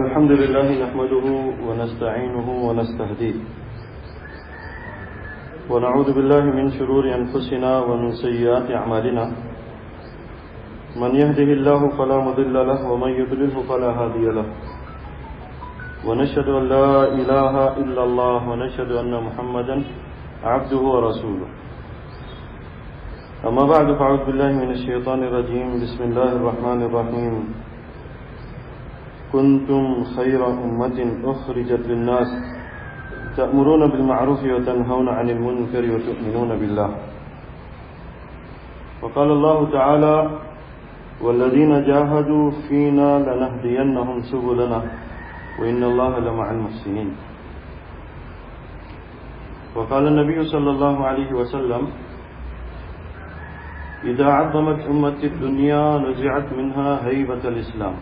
الحمد لله نحمده ونستعينه ونستهديه ونعوذ بالله من شرور أنفسنا ومن سيئات أعمالنا من يهده الله فلا مضل له ومن يضلله فلا هادي له ونشهد أن لا إله إلا الله ونشهد أن محمدا عبده ورسوله أما بعد فأعوذ بالله من الشيطان الرجيم بسم الله الرحمن الرحيم كنتم خير أمة أخرجت للناس تأمرون بالمعروف وتنهون عن المنكر وتؤمنون بالله وقال الله تعالى والذين جاهدوا فينا لنهدينهم سبلنا وإن الله لمع المحسنين وقال النبي صلى الله عليه وسلم إذا عظمت أمة الدنيا نزعت منها هيبة الإسلام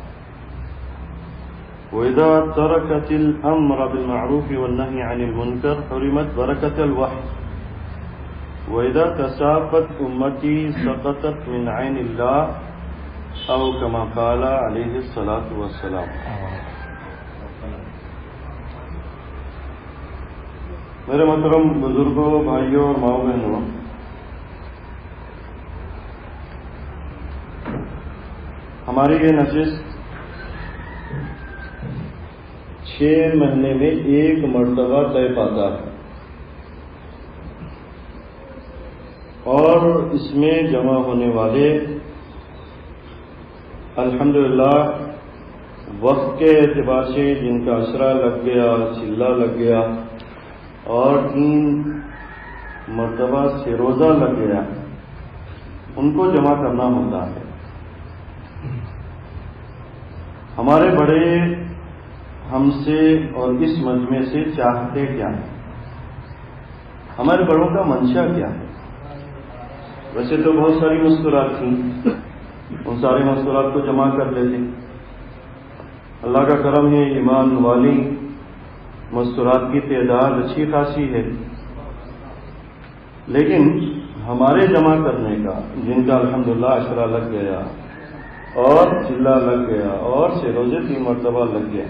وإذا تركت الأمر بالمعروف والنهي عن المنكر حرمت بركة الوحي وإذا تساقط أمتي سقطت من عين الله أو كما قال عليه الصلاة والسلام. میرے محترم بزرگوں، بھائیوں اور ماؤں بہنوں، ہماری یہ نشست 6 مہینے میں ایک مرتبہ طے پاتا ہے اور اس میں جمع ہونے والے الحمدللہ وقت کے اعتبار سے جن کا اسرا لگ گیا، چلہ لگ گیا اور 3 مرتبہ سے روزہ لگ گیا، ان کو جمع کرنا ہوتا ہے. ہمارے بڑے ہم سے اور اس مجمع سے چاہتے کیا ہیں؟ ہمارے بڑوں کا منشا کیا ہے؟ ویسے تو بہت ساری مستورات تھیں، ان ساری مستورات کو جمع کر لیتے. اللہ کا کرم ہے، ایمان والی مستورات کی تعداد اچھی خاصی ہے، لیکن ہمارے جمع کرنے کا، جن کا الحمدللہ اشرا لگ گیا اور چلہ لگ گیا اور سے روزے 3 مرتبہ لگ گیا،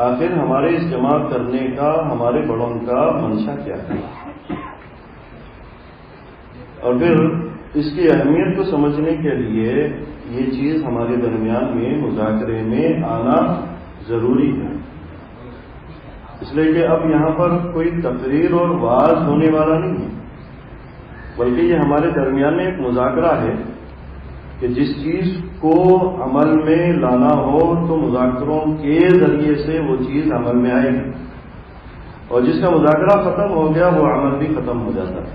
آخر ہمارے اس جمع کرنے کا ہمارے بڑوں کا منشا کیا ہے؟ اور پھر اس کی اہمیت کو سمجھنے کے لیے یہ چیز ہمارے درمیان میں مذاکرے میں آنا ضروری ہے، اس لیے کہ اب یہاں پر کوئی تقریر اور وعظ ہونے والا نہیں ہے، بلکہ یہ ہمارے درمیان میں ایک مذاکرہ ہے کہ جس چیز کو عمل میں لانا ہو تو مذاکروں کے ذریعے سے وہ چیز عمل میں آئے گی، اور جس کا مذاکرہ ختم ہو گیا وہ عمل بھی ختم ہو جاتا ہے.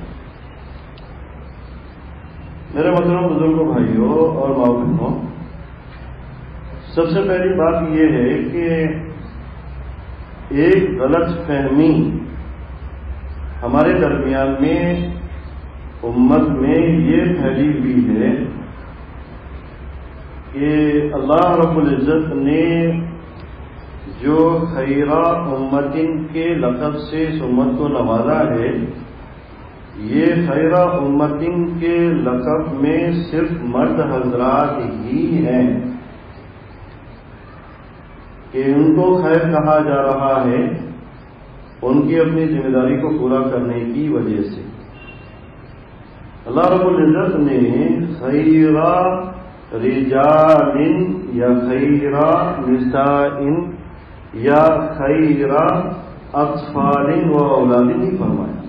میرے محترم بزرگوں، بھائیوں اور ماؤں بہنوں، سب سے پہلی بات یہ ہے کہ ایک غلط فہمی ہمارے درمیان میں امت میں یہ پھیلی ہوئی ہے کہ اللہ رب العزت نے جو خیرہ امتن کے لقب سے اس امت کو نوازا ہے، یہ خیرہ امتن کے لقب میں صرف مرد حضرات ہی ہیں کہ ان کو خیر کہا جا رہا ہے ان کی اپنی ذمہ داری کو پورا کرنے کی وجہ سے. اللہ رب العزت نے خیرہ رجال یا خیرہ نساء یا خیرہ اطفال و اولاد نہیں فرمایا.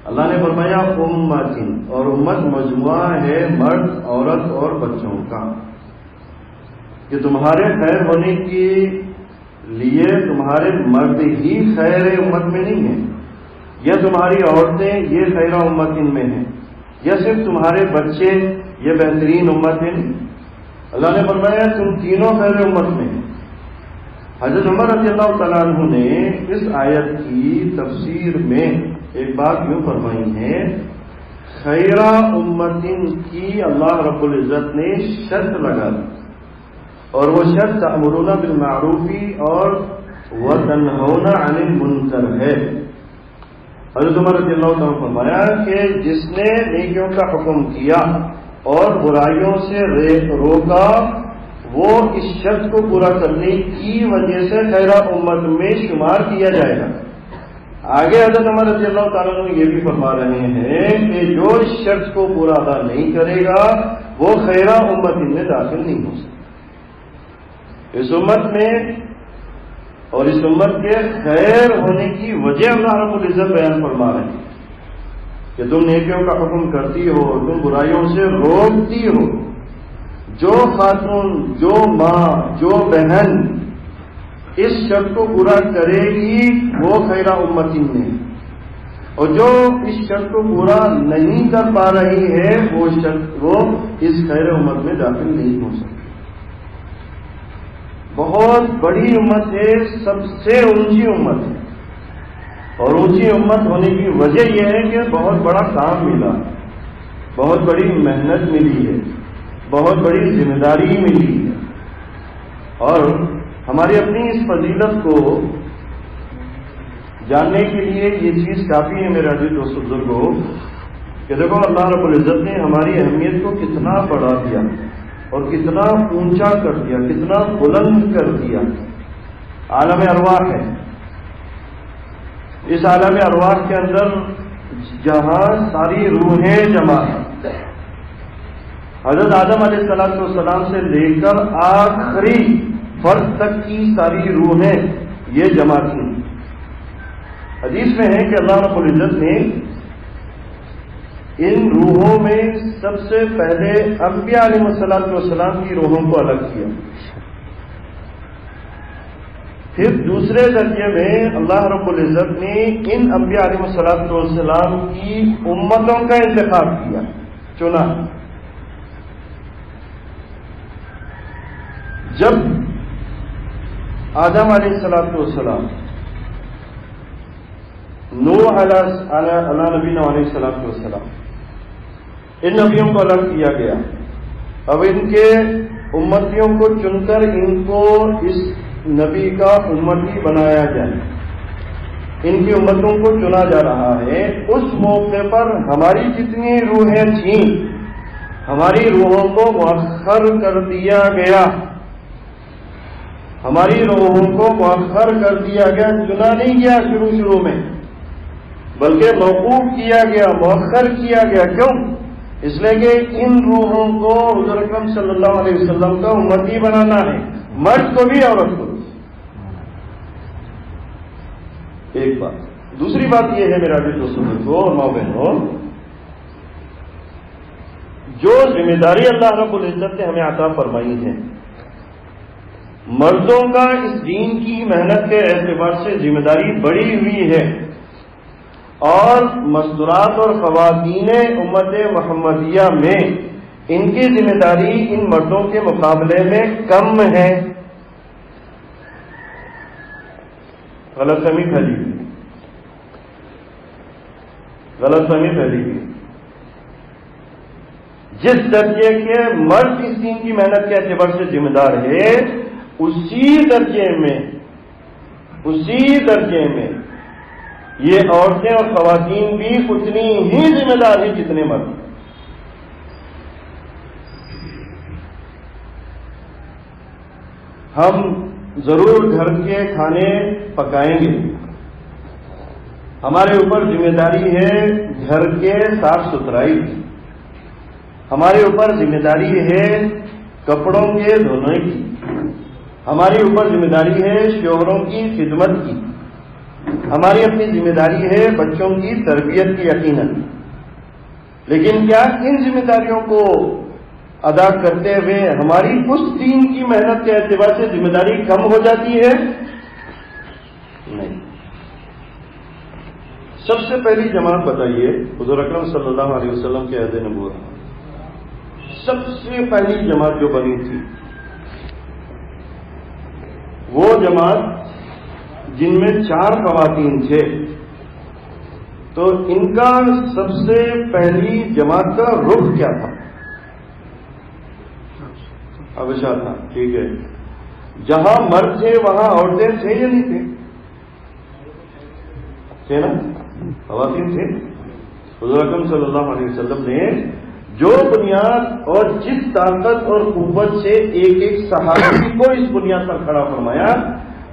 اللہ نے فرمایا امت، اور امت مجموعہ ہے مرد، عورت اور بچوں کا، کہ تمہارے خیر ہونے کے لیے تمہارے مرد ہی خیر امت میں نہیں ہیں، یا تمہاری عورتیں یہ خیرہ امت ان میں ہیں، یا صرف تمہارے بچے یہ بہترین امت ہیں. اللہ نے فرمایا تم تینوں خیر امت میں ہیں. حضرت عمر رضی اللہ تعالیٰ عنہ نے اس آیت کی تفسیر میں ایک بات یوں فرمائی ہے، خیرہ امتن کی اللہ رب العزت نے شرط لگا دی، اور وہ شرط تأمرون بالمعروف اور وتنہون عن المنکر ہے. حضرت عمر رضی اللہ تعالیٰ فرمایا کہ جس نے نیکیوں کا حکم کیا اور برائیوں سے روکا وہ اس شرط کو پورا کرنے کی وجہ سے خیر امت میں شمار کیا جائے گا۔ آگے حضرت عمر رضی اللہ تعالیٰ عنہ یہ بھی فرما رہے ہیں کہ جو اس شرط کو پورا ادا نہیں کرے گا وہ خیر امت میں داخل نہیں ہو سکتا۔ اس امت میں اور اس امت کے خیر ہونے کی وجہ اللہ رب العزت بیان فرما رہے ہیں کہ تم نیکیوں کا حکم کرتی ہو، تم برائیوں سے روکتی ہو۔ جو خاتون، جو ماں، جو بہن اس شرط کو پورا کرے گی وہ خیر امتی میں، اور جو اس شرط کو پورا نہیں کر پا رہی ہے وہ اس خیر امت میں داخل نہیں ہو سکتی۔ بہت بڑی امت ہے، سب سے اونچی امت ہے، اور اونچی امت ہونے کی وجہ یہ ہے کہ بہت بڑا کام ملا، بہت بڑی محنت ملی ہے، بہت بڑی ذمہ داری ملی ہے، اور ہماری اپنی اس فضیلت کو جاننے کے لیے یہ چیز کافی ہے میرے عزیز دوست بزرگوں کہ دیکھو اللہ رب العزت نے ہماری اہمیت کو کتنا بڑھا دیا اور کتنا اونچا کر دیا، کتنا بلند کر دیا۔ عالم ارواح ہے، اس عالم ارواح کے اندر جہاں ساری روحیں جمع ہیں، حضرت آدم علیہ السلام سے لے کر آخری فرد تک کی ساری روحیں یہ جمع تھیں۔ حدیث میں ہے کہ اللہ رب العزت نے ان روحوں میں سب سے پہلے انبیاء علیہ السلام کی روحوں کو الگ کیا، پھر دوسرے درجے میں اللہ رب العزت نے ان انبیاء علیہ السلام کی امتوں کا انتخاب کیا، چنا۔ جب آدم علیہ السلام، نوح علیہ نبینا علیہ السلام، ان نبیوں کو الگ کیا گیا، اب ان کے امتیوں کو چن کر ان کو اس نبی کا امتی بنایا جائے، ان کی امتوں کو چنا جا رہا ہے۔ اس موقع پر ہماری جتنی روحیں تھیں ہماری روحوں کو مؤخر کر دیا گیا، ہماری روحوں کو مؤخر کر دیا گیا، چنا نہیں گیا شروع میں، بلکہ موقوف کیا گیا، مؤخر کیا گیا۔ کیوں؟ اس لیے کہ ان روحوں کو حضور اکرم صلی اللہ علیہ وسلم کا امتی بنانا ہے، مرد کو بھی عورت کو بھی۔ ایک بات، دوسری بات یہ ہے میرا بھی دوستوں اور ماں بہنوں، جو ذمہ داری اللہ رب العزت نے ہمیں عطا فرمائی ہے، مردوں کا اس دین کی محنت کے اعتبار سے ذمہ داری بڑی ہوئی ہے، اور مستورات اور خواتین امت محمدیہ میں ان کی ذمہ داری ان مردوں کے مقابلے میں کم ہے۔ غلط فہمی پھیلی ہوئی، غلط فہمی پھیلی ہوئی۔ جس درجے کے مرد اس دین کی محنت کے اعتبار سے ذمہ دار ہے، اسی درجے میں یہ عورتیں اور خواتین بھی اتنی ہی ذمہ دار ہیں جتنے مرد۔ ہم ضرور گھر کے کھانے پکائیں گے، ہمارے اوپر ذمہ داری ہے گھر کے صاف ستھرائی کی، ہمارے اوپر ذمہ داری ہے کپڑوں کے دھونے کی، ہماری اوپر ذمہ داری ہے شوہروں کی خدمت کی، ہماری اپنی ذمہ داری ہے بچوں کی تربیت کی یقیناً۔ لیکن کیا ان ذمہ داریوں کو ادا کرتے ہوئے ہماری اس دین کی محنت کے اعتبار سے ذمہ داری کم ہو جاتی ہے؟ نہیں۔ سب سے پہلی جماعت بتائیے حضور اکرم صلی اللہ علیہ وسلم کے عہد نبوت، سب سے پہلی جماعت جو بنی تھی وہ جماعت جن میں 4 خواتین تھے، تو ان کا سب سے پہلی جماعت کا رخ کیا تھا؟ حبشہ تھا، ٹھیک ہے۔ جہاں مرد تھے وہاں عورتیں تھے یا نہیں تھے؟ تھے نا، خواتین تھے۔ حضور اکرم صلی اللہ علیہ وسلم نے جو بنیاد اور جس طاقت اور قوت سے ایک ایک صحابی کو اس بنیاد پر کھڑا فرمایا،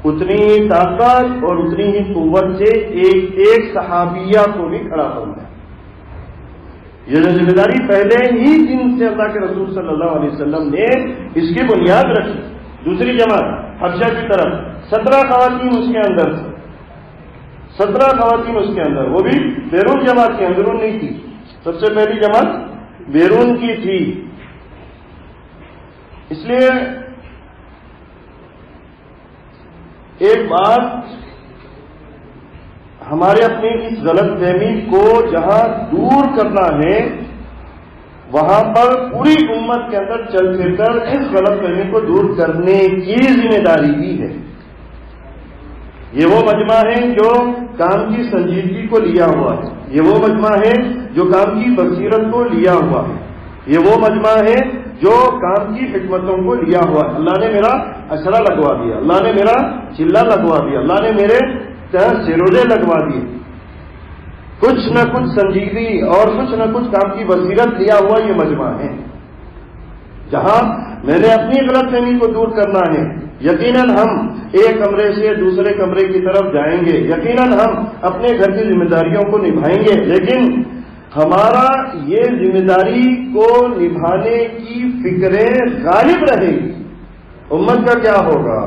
اتنی ہی طاقت اور اتنی ہی قوت سے ایک ایک صحابیہ کو بھی کھڑا فرمایا۔ یہ جو ذمہ داری پہلے ہی جن سے اللہ کے رسول صلی اللہ علیہ وسلم نے اس کی بنیاد رکھی۔ دوسری جماعت حبشہ کی طرف 17 خواتین اس کے اندر تھی، 17 خواتین اس کے اندر، وہ بھی بیرون جماعت کی، اندرون نہیں تھی۔ سب سے پہلی جماعت بیرون کی تھی۔ اس لیے ایک بات ہمارے اپنی اس غلط فہمی کو جہاں دور کرنا ہے، وہاں پر پوری امت کے اندر چل پھر کر اس غلط فہمی کو دور کرنے کی ذمہ داری بھی ہے۔ یہ وہ مجمع ہے جو کام کی سنجیدگی کو لیا ہوا ہے، یہ وہ مجمع ہے جو کام کی بصیرت کو لیا ہوا ہے، یہ وہ مجمع ہے جو کام کی حکمتوں کو لیا ہوا ہے۔ اللہ نے میرا اشرا لگوا دیا، اللہ نے میرا چلا لگوا دیا، اللہ نے میرے سروزے لگوا دیے، کچھ نہ کچھ سنجیدگی اور کچھ نہ کچھ کام کی بصیرت لیا ہوا یہ مجمع ہے، جہاں میں نے اپنی غلط فہمی کو دور کرنا ہے۔ یقیناً ہم ایک کمرے سے دوسرے کمرے کی طرف جائیں گے، یقیناً ہم اپنے گھر کی ذمہ داریوں کو نبھائیں گے، لیکن ہمارا یہ ذمہ داری کو نبھانے کی فکریں غالب رہے گی۔ امت کا کیا ہوگا،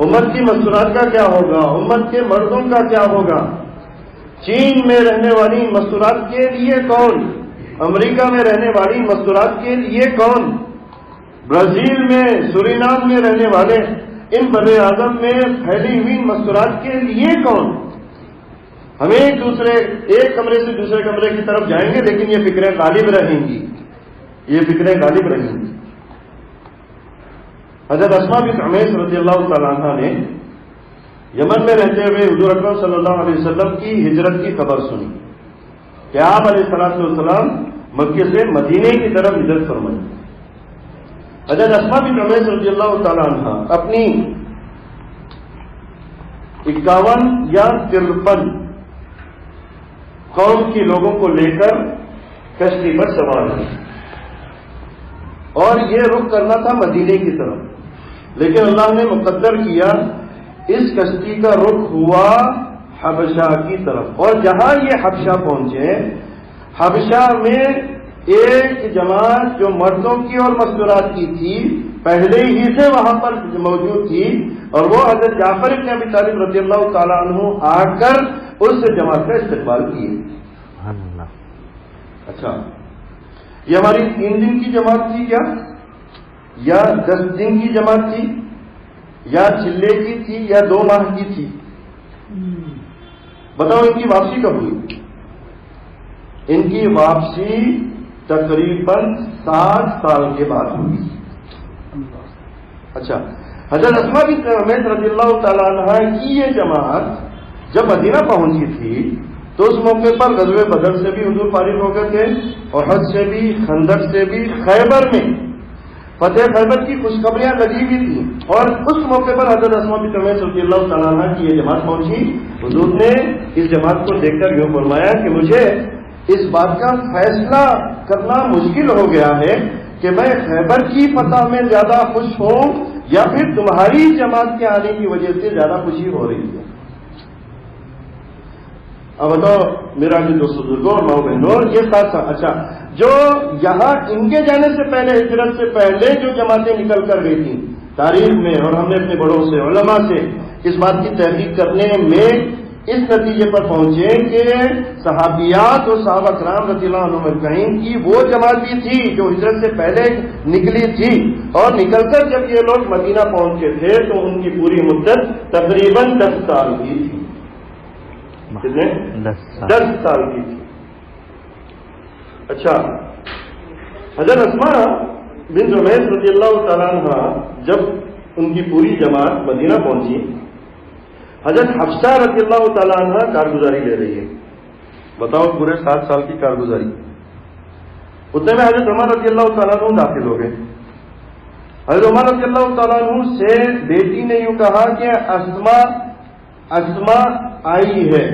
امت کی مستورات کا کیا ہوگا، امت کے مردوں کا کیا ہوگا، چین میں رہنے والی مستورات کے لیے کون، امریکہ میں رہنے والی مستورات کے لیے کون، برازیل میں سورینام میں رہنے والے ان بر اعظم میں پھیلی ہوئی مستورات کے لیے کون۔ ہمیں ایک کمرے سے دوسرے کمرے کی طرف جائیں گے، لیکن یہ فکریں غالب رہیں گی، یہ فکریں غالب رہیں گی۔ حضرت اسماء بنت عمیس رضی اللہ تعالیٰ عنہ نے یمن میں رہتے ہوئے حضور اکرم صلی اللہ علیہ وسلم کی ہجرت کی خبر سنی کہ آپ علیہ الصلوۃ والسلام مکے سے مدینے کی طرف ہجرت فرمائیں۔ حضرت اسماء بنت عمیس رضی اللہ تعالیٰ عنہ اپنی 51 یا 53 قوم کے لوگوں کو لے کر کشتی پر سوار ہوئی اور یہ رخ کرنا تھا مدینے کی طرف، لیکن اللہ نے مقدر کیا اس کشتی کا رخ ہوا حبشہ کی طرف، اور جہاں یہ حبشہ پہنچے، حبشہ میں ایک جماعت جو مردوں کی اور مستورات کی تھی پہلے ہی سے وہاں پر موجود تھی، اور وہ حضرت جعفر بن ابی طالب رضی اللہ تعالیٰ عنہ آ کر اس جماعت کا استقبال کیے۔ اچھا، یہ ہماری 3 دن کی جماعت تھی کیا، یا 10 دن کی جماعت تھی، یا چلے کی تھی، یا 2 ماہ کی تھی؟ بتاؤ ان کی واپسی کب ہوئی؟ ان کی واپسی تقریباً 7 سال کے بعد ہوئی۔ اچھا، حضرت اسماء بنت عمیس رضی اللہ تعالیٰ عنہ کی یہ جماعت جب مدینہ پہنچی تھی تو اس موقع پر غزوہ بدر سے بھی حضور فارغ ہو گئے تھے، احد سے بھی، خندق سے بھی، خیبر میں فتح خیبر کی خوشخبریاں لگی ہوئی تھیں، اور اس موقع پر حضرت اسماء بنت عمیس رضی اللہ تعالیٰ عنہ کی یہ جماعت پہنچی۔ حضور نے اس جماعت کو دیکھ کر یوں فرمایا کہ مجھے اس بات کا فیصلہ کرنا مشکل ہو گیا ہے کہ میں خیبر کی فتح میں زیادہ خوش ہوں یا پھر تمہاری جماعت کے آنے کی وجہ سے زیادہ خوشی ہو رہی ہے۔ اب بتاؤ میرا جو دوست بزرگوں اور ماؤں بہنوں، یہ ساتھ ساتھ، اچھا جو یہاں ان کے جانے سے پہلے، ہجرت سے پہلے جو جماعتیں نکل کر گئی تھیں تاریخ میں، اور ہم نے اپنے بڑوں سے، علماء سے اس بات کی تحقیق کرنے میں اس نتیجے پر پہنچے کہ صحابیات اور صحابہ کرام رضی اللہ عنہم اجمعین کی وہ جماعت بھی تھی جو ہجرت سے پہلے نکلی تھی، اور نکل کر جب یہ لوگ مدینہ پہنچے تھے تو ان کی پوری مدت تقریباً 10 سال کی تھی۔ کتنے؟ 10 سال کی تھی۔ اچھا، حضرت اسماء بنت عمیس رضی اللہ تعالیٰ عنہ جب ان کی پوری جماعت مدینہ پہنچی، حضرت حفصہ رضی اللہ تعالیٰ عنہ کارگزاری لے رہی ہے۔ بتاؤ پورے 7 سال کی کارگزاری، اتنے میں حضرت عمر رضی اللہ تعالیٰ عنہ داخل ہو گئے۔ حضرت عمر رضی اللہ تعالیٰ عنہ سے بیٹی نے یوں کہا کہ اسماء آئی ہے۔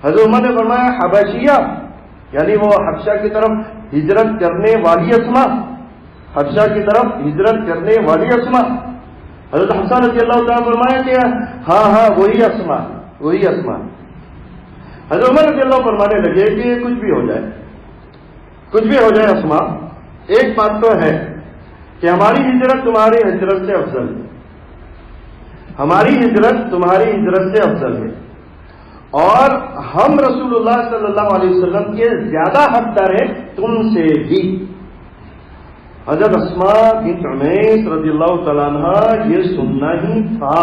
حضرت عمر نے فرمایا حبشیہ، یعنی وہ حبشہ کی طرف ہجرت کرنے والی اسما، حبشہ کی طرف ہجرت کرنے والی اسما. حضرت حفصہ رضی اللہ تعالیٰ فرمایا کہ ہاں وہی اسما، وہی اسما. حضرت عمر رضی اللہ فرمانے لگے کہ کچھ بھی ہو جائے، کچھ بھی ہو جائے اسما، ایک بات تو ہے کہ ہماری ہجرت تمہاری ہجرت سے افضل ہے، ہماری ہجرت تمہاری ہجرت سے افضل ہے، اور ہم رسول اللہ صلی اللہ علیہ وسلم کے زیادہ حقدار ہیں تم سے بھی. حضرت اسماء بنت عمیس رضی اللہ تعالیٰ عنہ یہ سننا ہی تھا.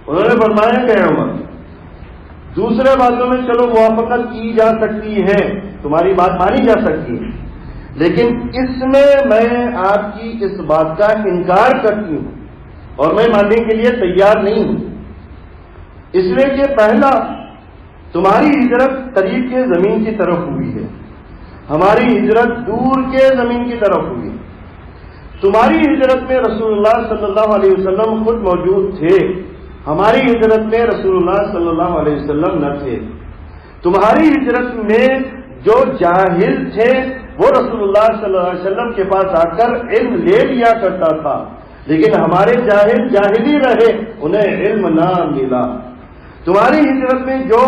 انہوں نے فرمایا کہ عمر، دوسرے باتوں میں چلو موافقت کی جا سکتی ہے، تمہاری بات مانی جا سکتی ہے، لیکن اس میں آپ کی اس بات کا انکار کرتی ہوں اور میں ماننے کے لیے تیار نہیں ہوں. اس لیے کہ پہلا، تمہاری ہجرت قریب کے زمین کی طرف ہوئی ہے، ہماری ہجرت دور کے زمین کی طرف ہوئی. تمہاری ہجرت میں رسول اللہ صلی اللہ علیہ وسلم خود موجود تھے، ہماری ہجرت میں رسول اللہ صلی اللہ علیہ وسلم نہ تھے. تمہاری ہجرت میں جو جاہل تھے وہ رسول اللہ صلی اللہ علیہ وسلم کے پاس آ کر علم لے لیا کرتا تھا، لیکن ہمارے جاہل جاہل ہی رہے، انہیں علم نہ ملا. تمہاری ہجرت میں جو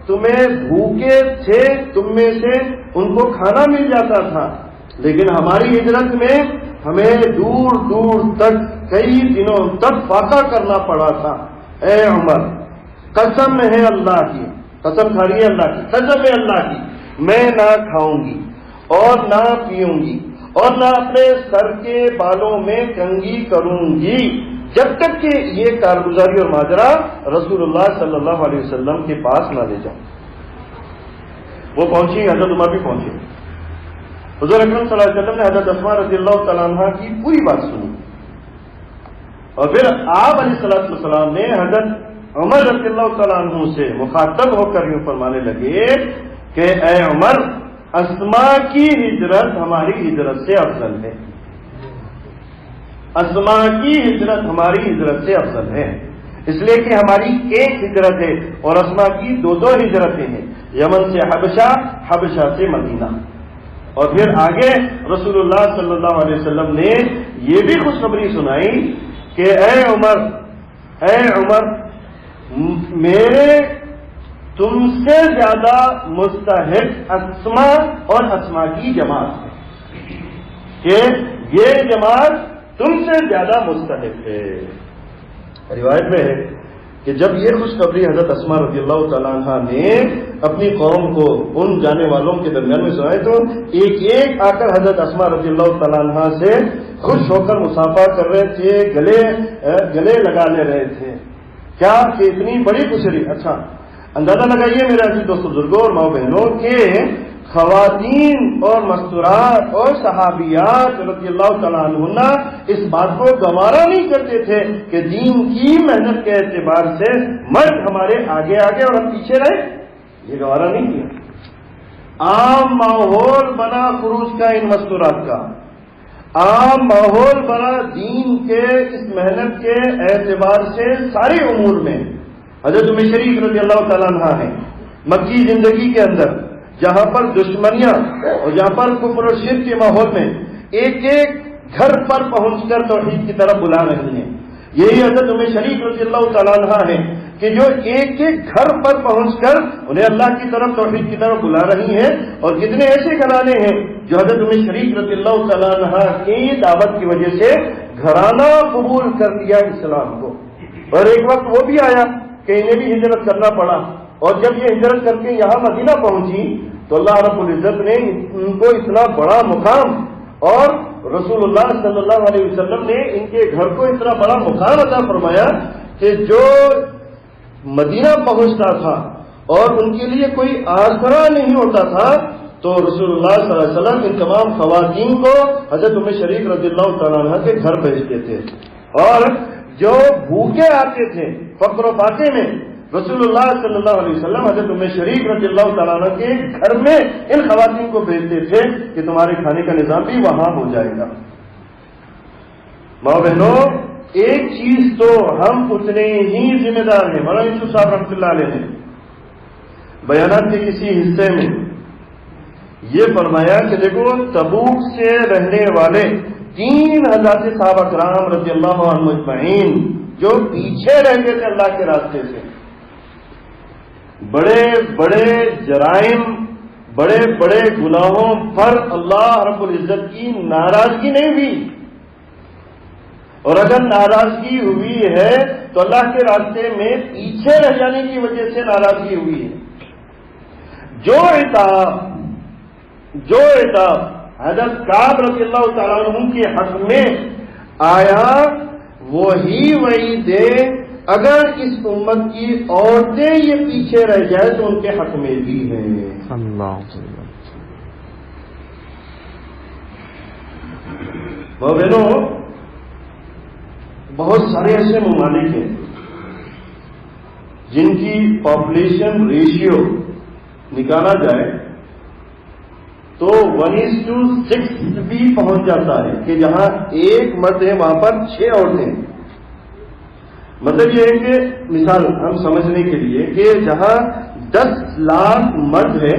تمہیں بھوکے تھے تم میں سے ان کو کھانا مل جاتا تھا، لیکن ہماری ہجرت میں ہمیں دور دور تک کئی دنوں تک فاقہ کرنا پڑا تھا. اے عمر، قسم ہے اللہ کی، قسم کھا رہی ہے اللہ کی، قسم ہے اللہ کی، میں نہ کھاؤں گی اور نہ پیوں گی اور نہ اپنے سر کے بالوں میں کنگھی کروں گی جب تک کہ یہ کارگزاری اور ماجرا رسول اللہ صلی اللہ علیہ وسلم کے پاس نہ لے جاؤں. وہ پہنچی، حضرت عمر بھی پہنچے. حضور اکرم صلی اللہ علیہ وسلم نے حضرت اسماء رضی اللہ تعالیٰ عنہ کی پوری بات سنی، اور پھر آپ علیہ الصلوۃ والسلام نے حضرت عمر رضی اللہ تعالیٰ عنہ سے مخاطب ہو کر یوں فرمانے لگے کہ اے عمر، اسماء کی ہجرت ہماری ہجرت سے افضل ہے، اسماء کی ہجرت ہماری ہجرت سے افضل ہے، اس لیے کہ ہماری ایک ہجرت ہے اور اسماء کی دو ہجرتیں ہیں، یمن سے حبشہ، حبشہ سے مدینہ. اور پھر آگے رسول اللہ صلی اللہ علیہ وسلم نے یہ بھی خوشخبری سنائی کہ اے عمر، اے عمر، میرے تم سے زیادہ مستحق اسماء اور اسماء کی جماعت ہے، کہ یہ جماعت تم سے زیادہ مستحق ہے. روایت میں ہے کہ جب یہ خوشخبری حضرت اسماء رضی اللہ تعالیٰ عنہ نے اپنی قوم کو ان جانے والوں کے درمیان میں سنائے تو ایک ایک آ کر حضرت اسماء رضی اللہ تعالیٰ عنہ سے خوش ہو کر مصافحہ کر رہے تھے، گلے لگا لے رہے تھے. کیا کہ اتنی بڑی خوشخبری. اچھا اندازہ لگائیے میرے عزیز دوستوں، بزرگوں اور ماؤں بہنوں کے خواتین اور مستورات اور صحابیات رضی اللہ تعالیٰ عنہ اس بات کو گوارا نہیں کرتے تھے کہ دین کی محنت کے اعتبار سے مرد ہمارے آگے آگے اور ہم پیچھے رہے. یہ گوارا نہیں کیا. عام ماحول بنا خروج کا ان مستورات کا، عام ماحول بنا دین کے اس محنت کے اعتبار سے سارے امور میں. حضرت ام شریف رضی اللہ تعالیٰ عنہ ہیں مکی زندگی کے اندر جہاں پر دشمنیاں اور جہاں پر کفر و شرک کے ماحول میں ایک ایک گھر پر پہنچ کر توحید کی طرف بلا رہی ہیں. یہی حضرت ام شریف رضی اللہ تعالیٰ عنہ ہیں کہ جو ایک ایک گھر پر پہنچ کر انہیں اللہ کی طرف توحید کی طرف بلا رہی ہیں. اور کتنے ایسے گھرانے ہیں جو حضرت ام شریف رضی اللہ تعالیٰ عنہ کی دعوت کی وجہ سے گھرانہ قبول کر لیا اسلام کو. اور ایک وقت وہ بھی آیا کہ انہیں بھی ہجرت کرنا پڑا، اور جب یہ ہجرت کر کے یہاں مدینہ پہنچی تو اللہ رب العزت نے ان کو اتنا بڑا مقام، اور رسول اللہ صلی اللہ علیہ وسلم نے ان کے گھر کو اتنا بڑا مقام عطا فرمایا کہ جو مدینہ پہنچتا تھا اور ان کے لیے کوئی آسرا نہیں ہوتا تھا تو رسول اللہ صلی اللہ علیہ وسلم ان تمام خواتین کو حضرت ام شریف رضی اللہ تعالیٰ عنہ کے گھر بھیجتے تھے. اور جو بھوکے آتے تھے فقر و فاقے میں، رسول اللہ صلی اللہ علیہ وسلم حضرت ام شریف رضی اللہ تعالیٰ عنہ کے گھر میں ان خواتین کو بھیجتے تھے کہ تمہارے کھانے کا نظام بھی وہاں ہو جائے گا. ماں بہنوں، ایک چیز تو ہم اتنے ہی ذمہ دار ہیں. مولانا یوسف صاحب رحمۃ اللہ علیہ نے بیانات کے کسی حصے میں یہ فرمایا کہ دیکھو تبوک سے رہنے والے 3000 صحابہ کرام رضی اللہ عنہم اجمعین جو پیچھے رہ گئے تھے اللہ کے راستے سے، بڑے بڑے جرائم، بڑے بڑے گناہوں پر اللہ رب العزت کی ناراضگی نہیں ہوئی، اور اگر ناراضگی ہوئی ہے تو اللہ کے راستے میں پیچھے رہ جانے کی وجہ سے ناراضگی ہوئی ہے۔ جو عتاب حضرت کعب رضی اللہ تعالیٰ عنہ کے حق میں آیا وہی وعید اگر اس امت کی عورتیں یہ پیچھے رہ جائے تو ان کے حق میں بھی ہے۔ بہنوں، بہت سارے ایسے ممالک ہیں جن کی پاپولیشن ریشیو نکالا جائے تو 1:6 بھی پہنچ جاتا ہے کہ جہاں ایک مرد ہے وہاں پر 6 عورتیں ہیں۔ مطلب یہ ہے کہ مثال ہم سمجھنے کے لیے کہ جہاں 10 لاکھ مرد ہے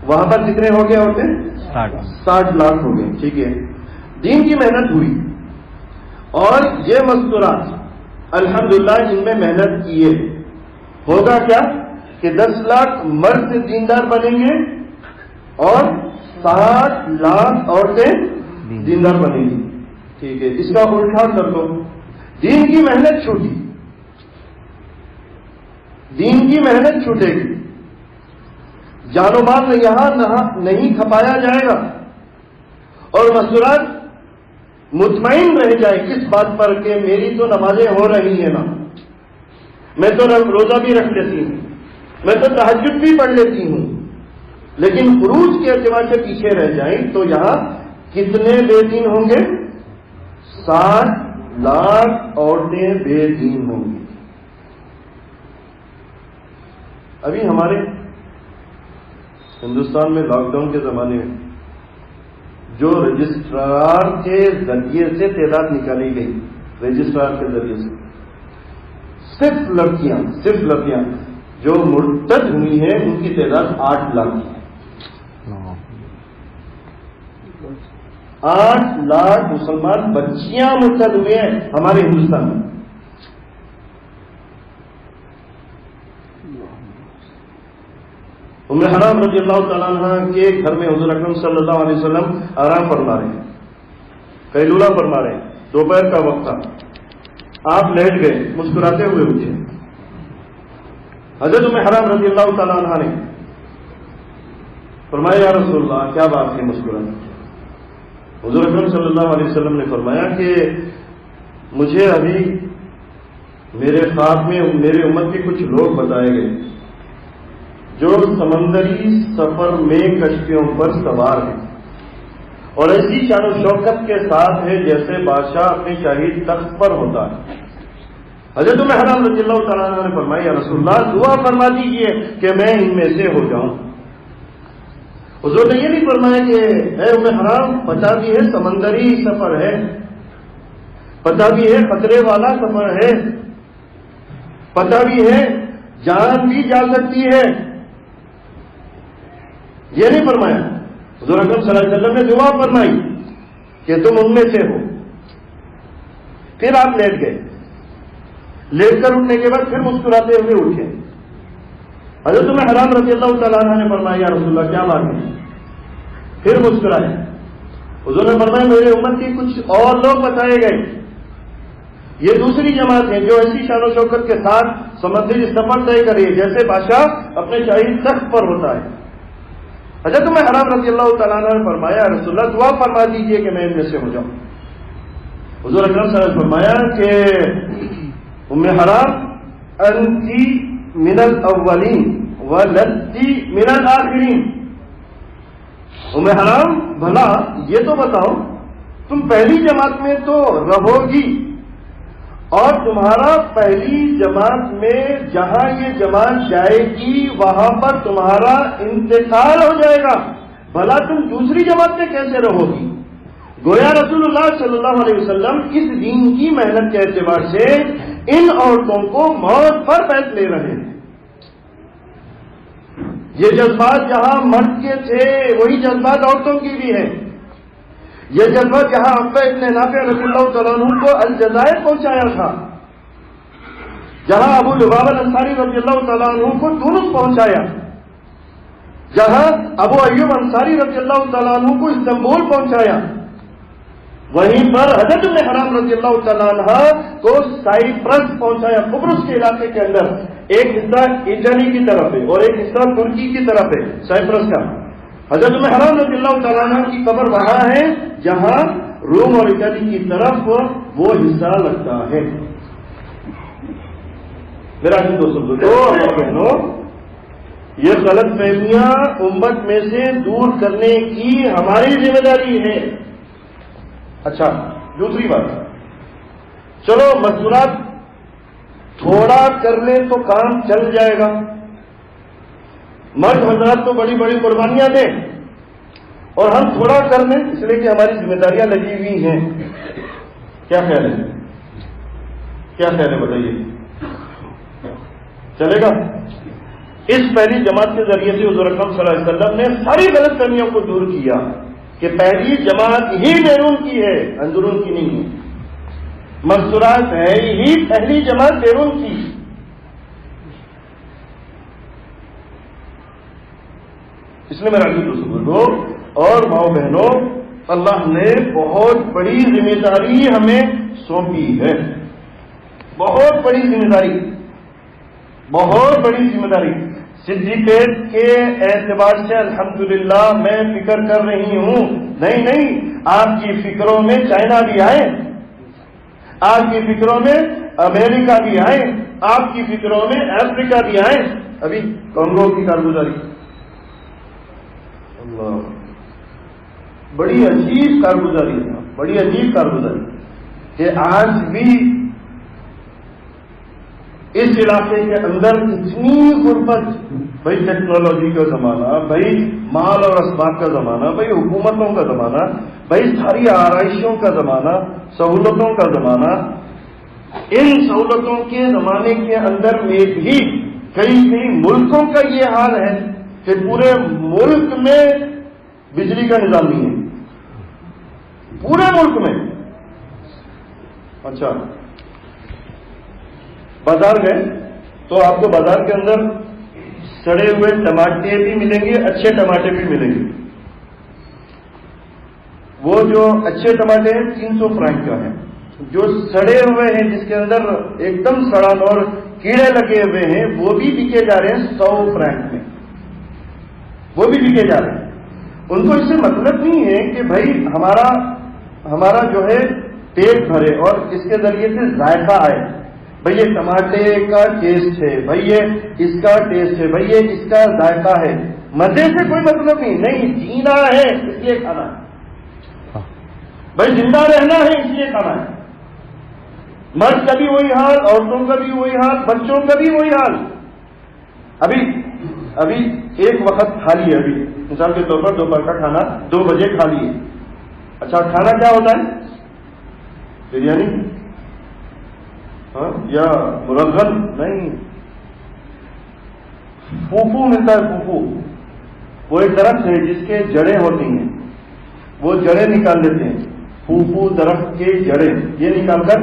وہاں پر کتنے ہو گئے عورتیں؟ 60 لاکھ ہو گئے۔ ٹھیک ہے، دین کی محنت ہوئی اور یہ مذکورات الحمدللہ ان میں محنت کی ہے، ہوگا کیا کہ 10 لاکھ مرد دیندار بنیں گے اور 60 لاکھ عورتیں دیندار بنیں گی۔ ٹھیک ہے، اس کا الٹا کر دو، دین کی محنت چھوٹی، دین کی محنت چھوٹے گی، جان و مال یہاں نہیں کھپایا جائے گا، اور مسورات مطمئن رہ جائے کس بات پر کہ میری تو نمازیں ہو رہی ہیں نا، میں تو روزہ بھی رکھ لیتی ہوں، میں تو تہجد بھی پڑھ لیتی ہوں، لیکن خروج کے اعتبار سے پیچھے رہ جائیں تو یہاں کتنے بے دین ہوں گے؟ 60 لاکھ عورتیں بے دین ہوں گی۔ ابھی ہمارے ہندوستان میں لاک ڈاؤن کے زمانے میں جو رجسٹرار کے ذریعے سے تعداد نکالی گئی، رجسٹرار کے ذریعے سے صرف لڑکیاں جو مرتد ہوئی ہیں ان کی تعداد 8 لاکھ ہے۔ 8 لاکھ مسلمان بچیاں مرتد ہوئے ہیں ہمارے ہندوستان میں۔ ام حرام رضی اللہ تعالیٰ عنہ کے گھر میں حضور اکرم صلی اللہ علیہ وسلم آرام فرما رہے ہیں، قیلولہ فرما رہے ہیں، دوپہر کا وقت تھا، آپ لیٹ گئے، مسکراتے ہوئے اٹھے۔ حضرت ام حرام رضی اللہ تعالیٰ عنہ نے فرمایا یا رسول اللہ کیا بات ہے مسکراتے؟ حضور اکرم صلی اللہ علیہ وسلم نے فرمایا کہ مجھے ابھی میرے خواب میں میرے امت کے کچھ لوگ بتائے گئے جو سمندری سفر میں کشتیوں پر سوار ہیں اور ایسی شان و شوکت کے ساتھ ہے جیسے بادشاہ اپنے شاہی تخت پر ہوتا ہے۔ حضرت ام حرام رضی اللہ تعالیٰ عنہ نے فرمایا یا رسول اللہ دعا فرما دیجیے کہ میں ان میں سے ہو جاؤں۔ حضور نے یہ نہیں فرمایا کہ اے ام حرام پتہ بھی ہے سمندری سفر ہے، پتہ بھی ہے خطرے والا سفر ہے، پتہ بھی ہے جان بھی جا سکتی ہے، یہ نہیں فرمایا۔ حضور اکرم صلی اللہ علیہ وسلم نے دعا فرمائی کہ تم ان میں سے ہو۔ پھر آپ لیٹ گئے، لیٹ کر اٹھنے کے بعد پھر مسکراتے ہوئے اٹھے۔ حضرت ام حرام رضی اللہ تعالیٰ عنہ نے فرمایا یا رسول اللہ کیا بات ہے؟ پھر مسکرائے۔ حضور نے فرمایا میرے امت کے کچھ اور لوگ بتائے گئے، یہ دوسری جماعت ہے جو ایسی شان و شوکت کے ساتھ سمندری سفر طے کرے جیسے بادشاہ اپنے شاہی تخت پر ہوتا ہے۔ حضرت ام حرام رضی اللہ تعالیٰ عنہ نے فرمایا رسول اللہ دعا فرما دیجیے کہ میں ان میں سے ہو جاؤں۔ حضور اکرم صلی اللہ علیہ وسلم نے فرمایا کہ ام حرام انتی من الاولین ولدتی من الاخرین۔ ام حرام بھلا یہ تو بتاؤ تم پہلی جماعت میں تو رہو گی اور تمہارا پہلی جماعت میں جہاں یہ جماعت جائے گی وہاں پر تمہارا انتقال ہو جائے گا، بھلا تم دوسری جماعت میں کیسے رہو گی؟ گویا رسول اللہ صلی اللہ علیہ وسلم اس دین کی محنت کے اعتبار سے ان عورتوں کو موت پر بیٹھ لے رہے ہیں۔ یہ جذبات جہاں مرد کے تھے وہی جذبات عورتوں کی بھی ہیں. یہ جذبہ جہاں عقبہ ابن نافع رضی اللہ تعالیٰ عنہ کو الجزائر پہنچایا تھا، جہاں ابو لبابہ الانصاری رضی اللہ تعالیٰ عنہ کو تونس پہنچایا، جہاں ابو ایوب انصاری رضی اللہ تعالیٰ عنہ کو استنبول پہنچایا، وہیں پر حضرت ابن حرام رضی اللہ تعالیٰ عنہ کو سائپرس پہنچایا. قبرص کے علاقے کے اندر ایک حصہ اٹلی کی طرف ہے اور ایک حصہ ترکی کی طرف ہے سائپرس کا. حضرت ابن حرام رضی اللہ تعالیٰ عنہ کی قبر وہاں ہے جہاں روم اور اٹلی کی طرف وہ حصہ لگتا ہے. میرا بہنوں، یہ غلط فہمیاں امت میں سے دور کرنے کی ہماری ذمہ داری ہے. اچھا، دوسری بات، چلو مزدورات تھوڑا کر لیں تو کام چل جائے گا. مرد حضرات تو بڑی بڑی قربانیاں دیں اور ہم تھوڑا کر لیں اس لیے کہ ہماری ذمہ داریاں لگی ہوئی ہیں. کیا خیال ہے؟ کیا خیال ہے بتائیے؟ چلے گا؟ اس پہلی جماعت کے ذریعے سے حضور اکرم صلی اللہ علیہ وسلم نے ساری غلط فہمیوں کو دور کیا کہ پہلی جماعت ہی بیرون کی ہے، اندرون کی نہیں ہے. مستورات ہے ہی پہلی جماعت بیرون کی. اس لیے میرا بزرگوں اور ماؤں بہنوں، اللہ نے بہت بڑی ذمہ داری ہمیں سونپی ہے. بہت بڑی ذمہ داری، بہت بڑی ذمہ داری. سندیکیٹ کے اعتبار سے الحمدللہ میں فکر کر رہی ہوں. نہیں، آپ کی فکروں میں چائنا بھی آئے، آپ کی فکروں میں امریکہ بھی آئے، آپ کی فکروں میں افریقہ بھی آئے. ابھی کانگو کی کارگزاری، اللہ، بڑی عجیب کارگزاری ہے، بڑی عجیب کارگزاری کہ آج بھی اس علاقے کے اندر اتنی غربت. بھائی ٹیکنالوجی کا زمانہ، بھائی مال اور اسباب کا زمانہ، بھائی حکومتوں کا زمانہ، بھائی ساری آرائشوں کا زمانہ، سہولتوں کا زمانہ. ان سہولتوں کے زمانے کے اندر میں بھی کئی ملکوں کا یہ حال ہے کہ پورے ملک میں بجلی کا نظام نہیں ہے، پورے ملک میں. اچھا، بازار گئے تو آپ کو بازار کے اندر سڑے ہوئے ٹماٹے بھی ملیں گے، اچھے ٹماٹے بھی ملیں گے. وہ جو اچھے ٹماٹے ہیں 300 فرینک کا ہے، جو سڑے ہوئے ہیں جس کے اندر ایک دم سڑان اور کیڑے لگے ہوئے ہیں وہ بھی بکے جا رہے ہیں 100 فرینک میں، وہ بھی بکے جا رہے ہیں. ان کو اس سے مطلب نہیں ہے کہ بھائی ہمارا جو ہے پیٹ بھرے اور اس کے ذریعے سے ذائقہ آئے. بھئی یہ ٹماٹے کا ٹیسٹ ہے، بھئی یہ اس کا ٹیسٹ ہے، بھئی یہ اس کا ذائقہ ہے. مزے سے کوئی مطلب نہیں، جینا ہے اس لیے کھانا ہے، بھئی زندہ رہنا ہے اس لیے کھانا ہے. مرد کا بھی وہی حال، عورتوں کا بھی وہی حال، بچوں کا بھی وہی حال. ابھی ایک وقت کھا لیے، ابھی مثال کے طور پر دوپہر کا کھانا 2 بجے کھا لیے. اچھا، کھانا کیا ہوتا ہے؟ بریانی یا مرغن؟ نہیں، پھوپھو ملتا ہے. پھوپھو وہ ایک درخت ہے جس کے جڑیں ہوتی ہیں، وہ جڑیں نکال لیتے ہیں. پھوپھو درخت کے جڑیں یہ نکال کر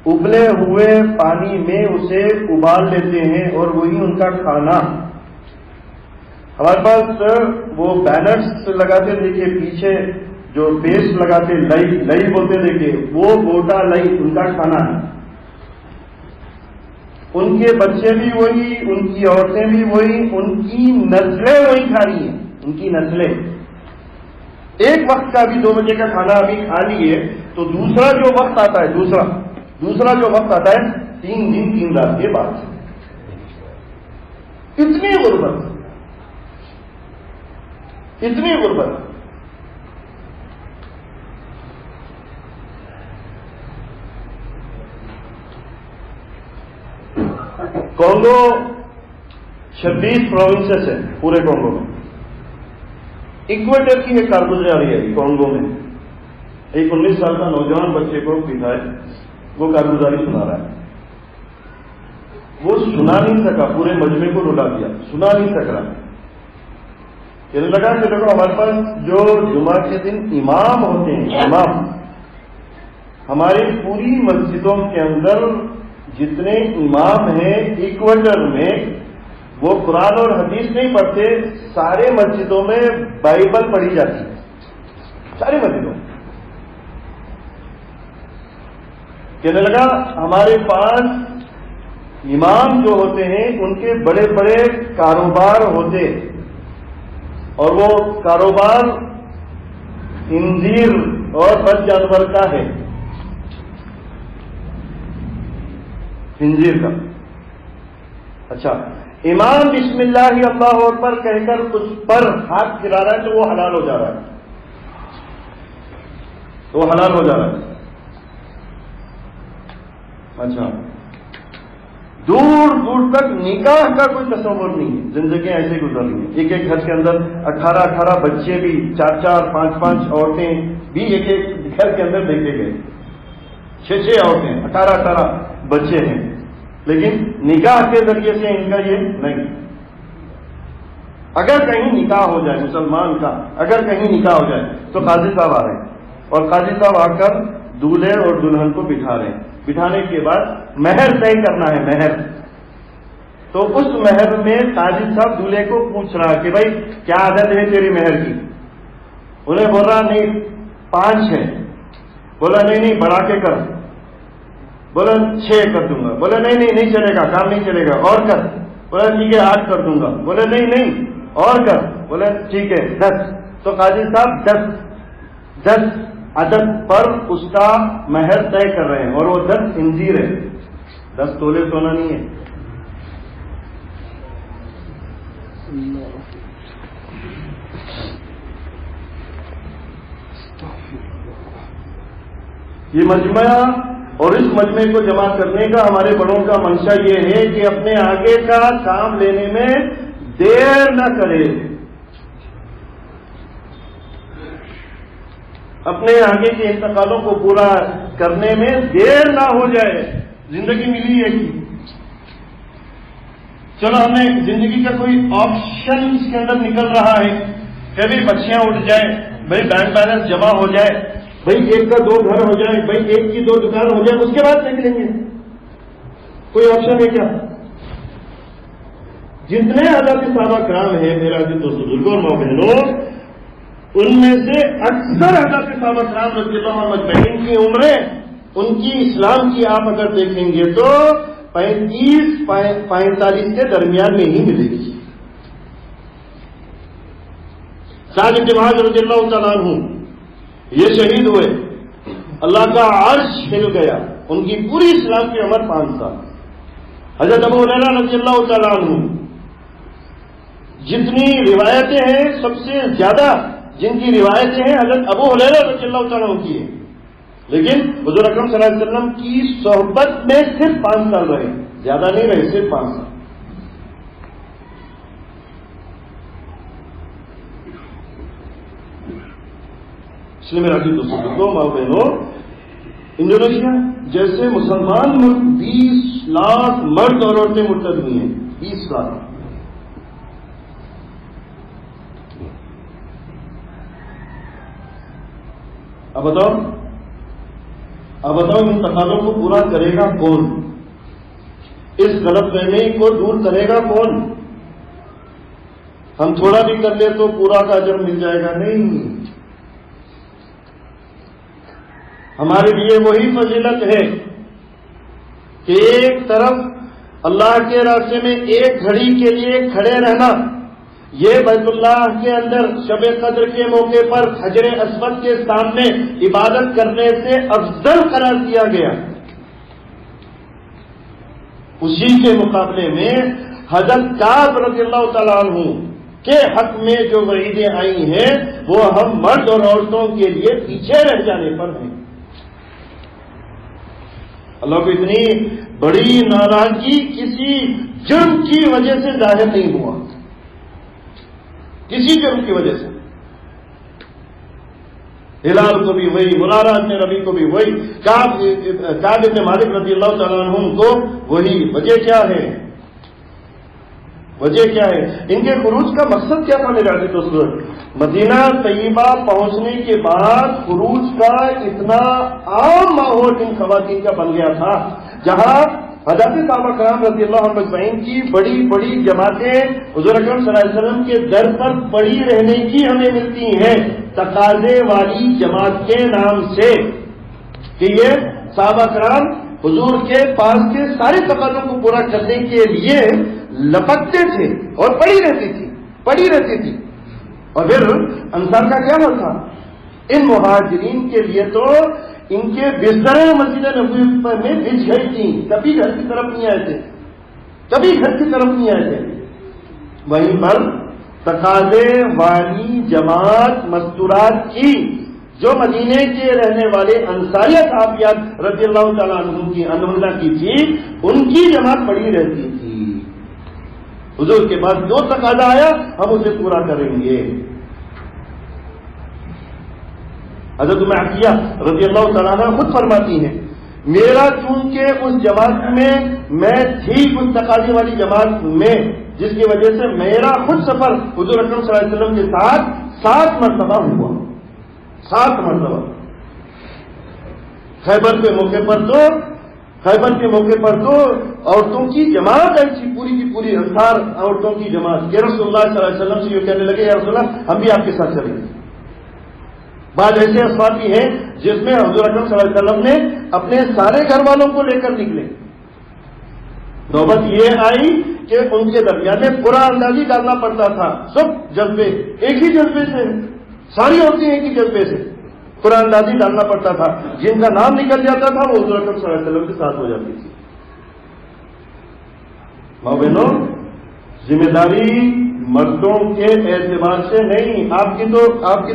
ابلے ہوئے پانی میں اسے ابال لیتے ہیں اور وہی ان کا کھانا. ہمارے پاس وہ بینرز لگاتے دیکھیے پیچھے، جو پیسٹ لگاتے لئی بولتے دیکھیے، وہ گوٹا لئی ان کا کھانا ہے. ان کے بچے بھی وہی، ان کی عورتیں بھی وہی، ان کی نسلیں وہی کھا رہی ہیں، ان کی نسلیں. ایک وقت کا بھی 2 بجے کا کھانا ابھی کھا لیے تو دوسرا جو وقت آتا ہے، دوسرا جو وقت آتا ہے 3 دن 3 رات کے بعد. اتنی غربت، اتنی غربت. کانگو 26 پروونسز ہیں پورے کانگو میں. ایکویٹر کی ایک کارگزاری ہے کانگو میں. ایک 19 سال کا نوجوان بچے کو پتا ہے، وہ کارگزاری سنا رہا ہے. وہ سنا نہیں سکا، پورے مجمع کو رلا دیا، سنا نہیں سک رہا. کہنے لگا کہ دیکھو ہمارے پاس جو جمعہ کے دن امام ہوتے ہیں، امام، ہماری پوری مسجدوں کے اندر جتنے امام ہیں ایکویٹر میں وہ قرآن اور حدیث نہیں پڑھتے، سارے مسجدوں میں بائبل پڑھی جاتی ہے، ساری مسجدوں میں۔ کہنے لگا ہمارے پاس امام جو ہوتے ہیں ان کے بڑے بڑے کاروبار ہوتے، اور وہ کاروبار خنزیر اور بد جانور کا ہے، خنزیر کا۔ اچھا، امام بسم اللہ اللہ اکبر کہہ کر اس پر ہاتھ پھرا رہا ہے تو وہ حلال ہو جا رہا ہے، تو وہ حلال ہو جا رہا ہے۔ اچھا، دور دور تک نکاح کا کوئی تصور نہیں ہے، زندگیاں ایسے گزر رہی ہیں۔ ایک ایک گھر کے اندر 18 بچے بھی، 4 5 عورتیں بھی ایک ایک گھر کے اندر دیکھے گئے، 6 عورتیں، 18 بچے ہیں، لیکن نکاح کے ذریعے سے ان کا یہ نہیں۔ اگر کہیں نکاح ہو جائے مسلمان کا، اگر کہیں نکاح ہو جائے تو قاضی صاحب آ رہے ہیں، اور قاضی صاحب آ کر دولہے اور دلہن کو بٹھا رہے ہیں، بٹھانے کے بعد مہر طے کرنا ہے، مہر۔ تو اس مہر میں قاضی صاحب دولہے کو پوچھ رہا کہ بھائی کیا عادت ہے تیری مہر کی؟ انہیں بول رہا نہیں 5 ہے، بولا نہیں بڑھا کے کر، بولا 6 کر دوں گا، بولا نہیں چلے گا، کام نہیں چلے گا، اور کر، بولا ٹھیک ہے 8 کر دوں گا، بولا نہیں اور کر، بولا ٹھیک ہے 10۔ تو قاضی صاحب 10 عدد پر اس کا مہر طے کر رہے ہیں، اور وہ 10 خنزیر ہے، 10 تولے سونا نہیں ہے۔ یہ مجمع اور اس مجمع کو جمع کرنے کا ہمارے بڑوں کا منشا یہ ہے کہ اپنے آگے کا کام لینے میں دیر نہ کرے، اپنے آگے کے انتقالوں کو پورا کرنے میں دیر نہ ہو جائے۔ زندگی ملی ہے کہ چلو ہمیں زندگی کا کوئی آپشن اس کے اندر نکل رہا ہے کہ بھائی بچیاں اٹھ جائیں، بھائی بینک بیلنس جمع ہو جائے، بھائی 1 کا 2 گھر ہو جائے، بھائی 1 کی 2 دکان ہو جائے، اس کے بعد نکلیں گے۔ کوئی آپشن ہے کیا؟ جتنے حضرات صحابہ کرام ہیں میرا دوست بزرگوں اور ماں بہنوں، ان میں سے اکثر حضرات صحابہ کرام رضی اللہ عنہم اجمعین کی عمریں ان کی اسلام کی آپ اگر دیکھیں گے تو 35-45 کے درمیان میں ہی ملے گی۔ سعد بن معاذ رضی اللہ تعالیٰ عنہ یہ شہید ہوئے، اللہ کا عرش ہل گیا، ان کی پوری اسلام کی عمر 5 سال۔ حضرت ابو ہریرہ رضی اللہ تعالیٰ عنہ، جتنی روایتیں ہیں سب سے زیادہ جن کی روایتیں ہیں حضرت ابو ہریرہ رضی اللہ تعالیٰ عنہ کی ہیں، لیکن حضور اکرم صلی اللہ علیہ وسلم کی صحبت میں صرف 5 سال رہے، زیادہ نہیں رہے، صرف 5 سال۔ اس لیے میرا دوستوں ماں بہنوں، انڈونیشیا جیسے مسلمان ملک 20 لاکھ مرد اور عورتیں مرتد ہوئی ہیں، 20 لاکھ۔ اب بتاؤ ان تقاضوں کو پورا کرے گا کون؟ اس غلط فہمی کو دور کرے گا کون؟ ہم تھوڑا بھی کر لیں تو پورا کا اجر مل جائے گا؟ نہیں، ہمارے لیے وہی فضیلت ہے کہ ایک طرف اللہ کے راستے میں 1 گھڑی کے لیے کھڑے رہنا، یہ بیت اللہ کے اندر شب قدر کے موقع پر حجر اسود کے سامنے عبادت کرنے سے افضل قرار دیا گیا۔ اسی کے مقابلے میں حضرت کعب رضی اللہ تعالیٰ عنہ کے حق میں جو وعیدیں آئی ہیں وہ ہم مرد اور عورتوں کے لیے پیچھے رہ جانے پر ہیں۔ اللہ کو اتنی بڑی ناراضگی کسی جرم کی وجہ سے ظاہر نہیں ہوا، کسی جرم کی وجہ سے۔ ہلال کو بھی وہی، مرارہ بن ربیع کو بھی وہی، کعب بن مالک رضی اللہ تعالیٰ عنہ کو وہی۔ وجہ کیا ہے؟ وجہ کیا ہے؟ ان کے خروج کا مقصد کیا تھا میرے عزیز دوستو؟ مدینہ طیبہ پہنچنے کے بعد خروج کا اتنا عام ماحول ان خواتین کا بن گیا تھا، جہاں حضرت صحابہ کرام رضی اللہ عنہم اجمعین کی بڑی بڑی جماعتیں حضور اکرم صلی اللہ علیہ وسلم کے در پر پڑی رہنے کی ہمیں ملتی ہیں تقاضے والی جماعت کے نام سے، کہ یہ صحابہ کرام حضور کے پاس کے سارے تقاضوں کو پورا کرنے کے لیے لپکتے تھے اور پڑی رہتی تھی۔ اور پھر انصار کا کیا حال تھا؟ ان مہاجرین کے لیے تو ان کے بستریں مسجد نبوی میں بچھ گئی تھیں، کبھی گھر کی طرف نہیں آئے تھے، وہیں پر تقاضے والی جماعت مستورات کی جو مدینے کے رہنے والے انصاریہ صحابیات رضی اللہ تعالیٰ عنہن کی تھی، ان کی جماعت پڑی رہتی تھی۔ حضور کے بعد جو تقاضا آیا ہم اسے پورا کریں گے۔ حضرت ام عطیہ رضی اللہ تعالیٰ عنہ خود فرماتی ہیں، میرا چونکہ اس جماعت میں تھی، اس تقاضے والی جماعت میں، جس کی وجہ سے میرا خود سفر حضور اکرم صلی اللہ علیہ وسلم کے ساتھ 7 مرتبہ ہوا، 7 مرتبہ۔ خیبر کے موقع پر تو عورتوں کی جماعت ایسی پوری کی پوری انصار عورتوں کی جماعت کہ رسول اللہ صلی اللہ علیہ وسلم سے یہ کہنے لگے، یا رسول اللہ ہم بھی آپ کے ساتھ چلیں گے۔ بعض ایسے اسباب بھی ہیں جس میں حضور اکرم صلی اللہ علیہ وسلم نے اپنے سارے گھر والوں کو لے کر نکلے۔ نوبت یہ آئی کہ ان کے درمیان میں پورا اندازی ڈالنا پڑتا تھا، سب جذبے ایک ہی جذبے سے، ساری عورتیں ایک ہی جذبے سے پورا اندازی ڈالنا پڑتا تھا، جن کا نام نکل جاتا تھا وہ حضور اکرم صلی اللہ علیہ وسلم کے ساتھ ہو جاتی تھی۔ ماں بہنوں، ذمہ داری مردوں کے اعتبار سے نہیں، آپ کی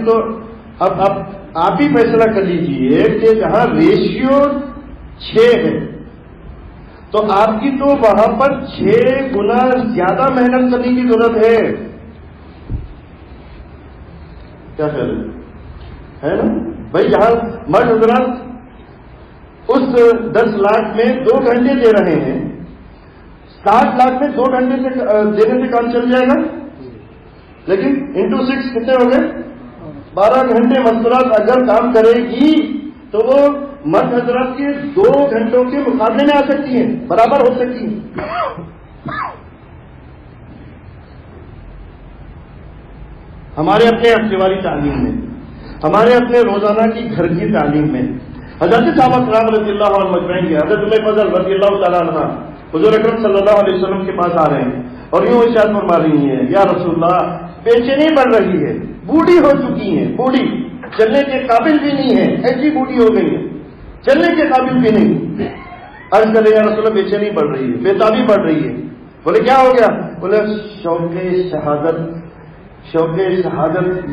تو اب آپ ہی فیصلہ کر لیجئے کہ جہاں ریشیو 6 ہے تو آپ کی تو وہاں پر 6 گنا زیادہ محنت کرنے کی ضرورت ہے۔ کیا خیال ہے نا بھائی؟ جہاں مرد حضرات اس 10 لاکھ میں 2 گھنٹے دے رہے ہیں، 60 لاکھ میں 2 گھنٹے سے دینے سے کام چل جائے گا، لیکن انٹو 6 کتنے ہو گئے؟ 12 گھنٹے مستورات اگر کام کرے گی تو وہ مرد حضرات کے 2 گھنٹوں کے مقابلے میں آ سکتی ہیں، برابر ہو سکتی ہیں۔ ہمارے اپنے ہفتے والی تعلیم میں، ہمارے اپنے روزانہ کی گھر کی تعلیم میں حضرت صحابہ کرام رضی اللہ عنہم اجمعین کے حضرت ام فضل رضی اللہ تعالیٰ عنہ حضور اکرم صلی اللہ علیہ وسلم کے پاس آ رہے ہیں اور یوں ارشاد فرما رہی ہیں، یا رسول اللہ بےچینی بڑھ رہی ہے، بوڑھی ہو چکی ہیں، بوڑھی چلنے کے قابل بھی نہیں ہے، ایسی بوڑھی ہو گئی ہے چلنے کے قابل بھی نہیں۔ عرض کرے یا رسول اللہ بےچینی بڑھ رہی ہے، بےتابی بڑھ رہی ہے۔ بولے کیا ہو گیا؟ بولے شوق شہادت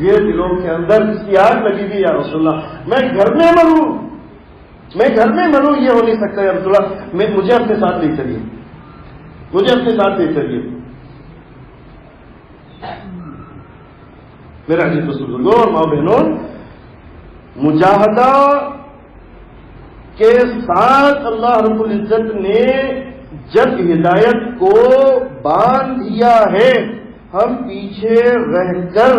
یہ دلوں کے اندر کی آگ لگی ہوئی، یا رسول اللہ میں گھر میں مروں، یہ ہو نہیں سکتا یا رسول اللہ، مجھے اپنے ساتھ لے چلیے، میرا عزیز بزرگوں اور ماں بہنوں، مجاہدہ کے ساتھ اللہ رب العزت نے جب ہدایت کو باندھ دیا ہے، ہم پیچھے رہ کر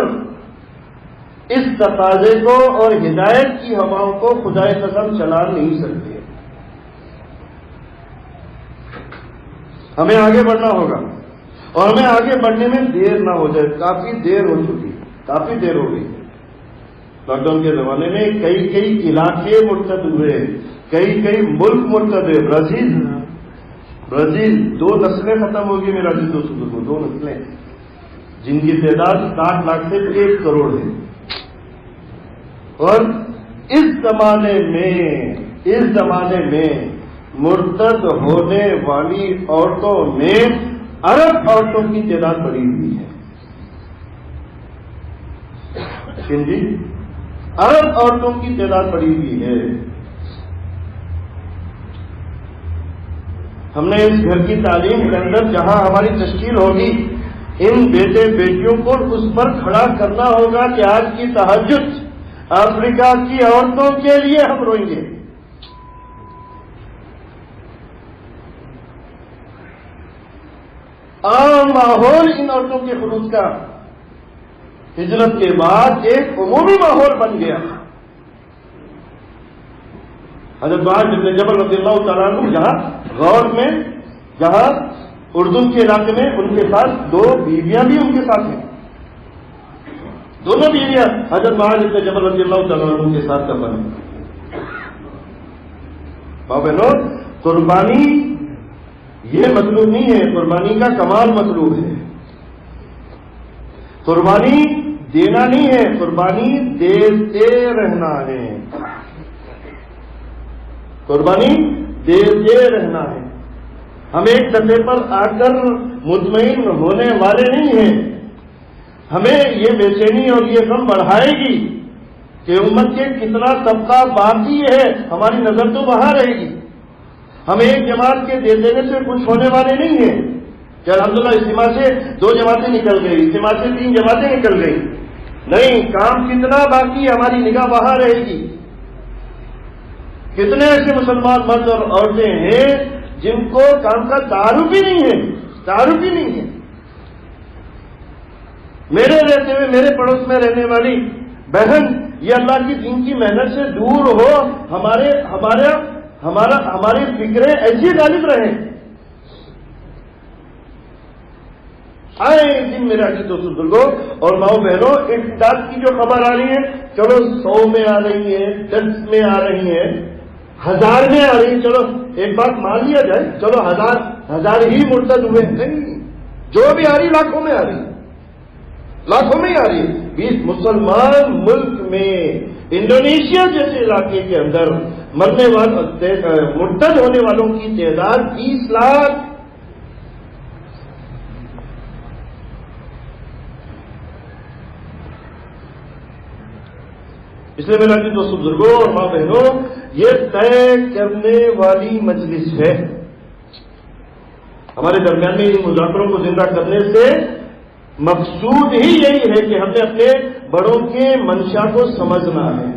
اس تقاضے کو اور ہدایت کی ہواؤں کو خدائے قسم چلا نہیں سکتے۔ ہمیں آگے بڑھنا ہوگا اور ہمیں آگے بڑھنے میں دیر نہ ہو جائے۔ کافی دیر ہو چکی، کافی دیر ہو گئی۔ لاک ڈاؤن کے زمانے میں کئی علاقے مرتد ہوئے، کئی ملک مرتد ہوئے۔ برازیل 2 نسلیں ختم ہوگی میرا جی دوستوں کو، 2 نسلیں جن کی تعداد 60 لاکھ سے 1 کروڑ ہے۔ اور اس زمانے میں مرتد ہونے والی عورتوں میں عرب عورتوں کی تعداد بڑھی ہوئی ہے۔ جی عرب عورتوں کی تعداد بڑھی ہوئی ہے۔ ہم نے اس گھر کی تعلیم کے اندر جہاں ہماری تشکیل ہوگی، ان بیٹے بیٹیوں کو اس پر کھڑا کرنا ہوگا کہ آج کی تہجد افریقہ کی عورتوں کے لیے ہم روئیں گے۔ عام ماحول ان عورتوں کے خروج کا ہجرت کے بعد ایک عمومی ماحول بن گیا. حضرت معاذ بن جبل رضی اللہ تعالیٰ عنہ جہاں غور میں، جہاں اردن کے علاقے میں، ان کے ساتھ 2 بیویاں بھی ان کے ساتھ ہیں، دونوں بیویاں حضرت معاذ بن جبل رضی اللہ تعالیٰ عنہ کے ساتھ دفن ہیں. بہنوں، قربانی یہ مطلوب نہیں ہے، قربانی کا کمال مطلوب ہے. قربانی دینا نہیں ہے، قربانی دیتے رہنا ہے. قربانی دیتے رہنا ہے. ہم ایک دفعے پر آ کر مطمئن ہونے والے نہیں ہیں. ہمیں یہ بے چینی اور یہ غم بڑھائے گی کہ امت کے کتنا طبقہ باقی ہے، ہماری نظر تو وہاں رہے گی. ہم ایک جماعت کے دے دینے سے خوش ہونے والے نہیں ہیں کہ الحمدللہ اجتماع سے 2 جماعتیں نکل گئی، اجتماع سے 3 جماعتیں نکل گئی. نہیں، کام کتنا باقی، ہماری نگاہ وہاں رہے گی. کتنے ایسے مسلمان مرد اور عورتیں ہیں جن کو کام کا تعارف ہی نہیں ہے، تعارف ہی نہیں ہے. میرے رہتے ہوئے میرے پڑوس میں رہنے والی بہن یہ اللہ کی دین کی محنت سے دور ہو، ہماری فکریں ایسی غالب رہیں. آئے دن میرا کی تو بزرگوں اور ماؤں بہنوں، امداد کی جو خبر آ رہی ہے، چلو 100 میں آ رہی ہے، 10 میں آ رہی ہے، 1000 میں آ رہی ہے. چلو ایک بات مان لیا جائے، چلو 1000 ہی مرتد ہوئے. نہیں، جو بھی آ رہی لاکھوں میں آ رہی، لاکھوں میں آ رہی. 20 مسلمان ملک میں انڈونیشیا جیسے علاقے کے اندر مرنے والے مرتد ہونے والوں کی تعداد 20 لاکھ. اس لیے میرا دوستوں بزرگوں اور ماں بہنوں، یہ طے کرنے والی مجلس ہے. ہمارے درمیان میں ان مذاکروں کو زندہ کرنے سے مقصود ہی یہی ہے کہ ہم نے اپنے بڑوں کے منشا کو سمجھنا ہے.